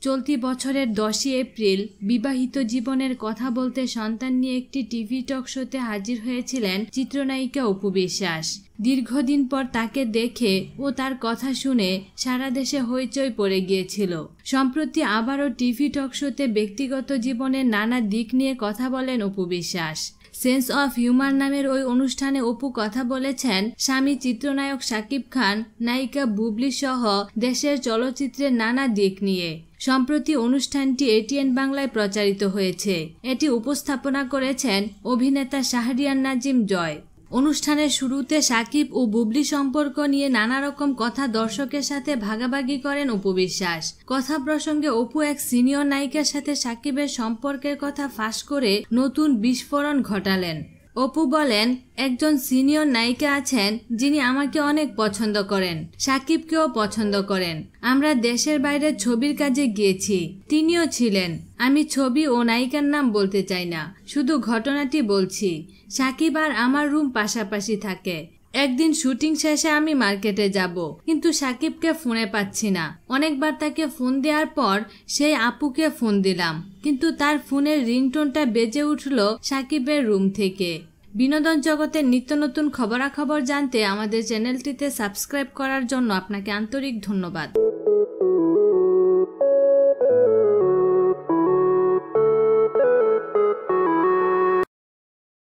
চলতি বছরের 10ই এপ্রিল বিবাহিত জীবনের কথা বলতে সন্তান নিয়ে একটি টিভি টক শোতে হাজির হয়েছিলেন চিত্রনায়িকা অপু বিশ্বাস। দীর্ঘদিন পর তাকে দেখে ও তার কথা শুনে সারা দেশে হইচই পড়ে গিয়েছিল। সম্প্রতি আবারও টিভি টক শোতে ব্যক্তিগত জীবনের নানা দিক নিয়ে কথা বলেন Apu Biswas. Sense of humour নামের ওই অনুষ্ঠানে অপু কথা বলেছেন স্বামী চিত্রনায়ক শাকিব খান, নায়িকা বুবলি সহ দেশের চলচ্চিত্রের নানা দিক নিয়ে। সম্প্রতি অনুষ্ঠানটি এটিএন বাংলায় প্রচারিত হয়েছে। এটি উপস্থাপনা করেছেন অভিনেতা শাহরিয়ার নাজিম জয়। অনুষ্ঠানের শুরুতে শাকিব ও বুবলি সম্পর্ক নিয়ে নানা রকম কথা দর্শকের সাথে ভাগাভাগি করেন অপু বিশ্বাস। কথা প্রসঙ্গে অপু এক সিনিয়র নায়িকার সাথে শাকিবের সম্পর্কের কথা ফাঁস করে নতুন বিস্ফোরণ ঘটালেন। অপু বলেন, একজন সিনিয়র নায়িকা আছেন যিনি আমাকে অনেক পছন্দ করেন, শাকিবকেও পছন্দ করেন। আমরা দেশের বাইরে ছবির কাজে গিয়েছি, তিনিও ছিলেন। আমি ছবি ও নায়িকার নাম বলতে চাই না, শুধু ঘটনাটি বলছি। শাকিব আর আমার রুম পাশাপাশি থাকে। একদিন শুটিং শেষে আমি মার্কেটে যাব, কিন্তু শাকিবকে ফোনে পাচ্ছি না। অনেকবার তাকে ফোন দেওয়ার পর সেই আপুকে ফোন দিলাম, কিন্তু তার ফোনের রিংটোনটা বেজে উঠল শাকিবের রুম থেকে। বিনোদন জগতের নিত্য নতুন খবরাখবর জানতে আমাদের চ্যানেলটিতে সাবস্ক্রাইব করার জন্য আপনাকে আন্তরিক ধন্যবাদ।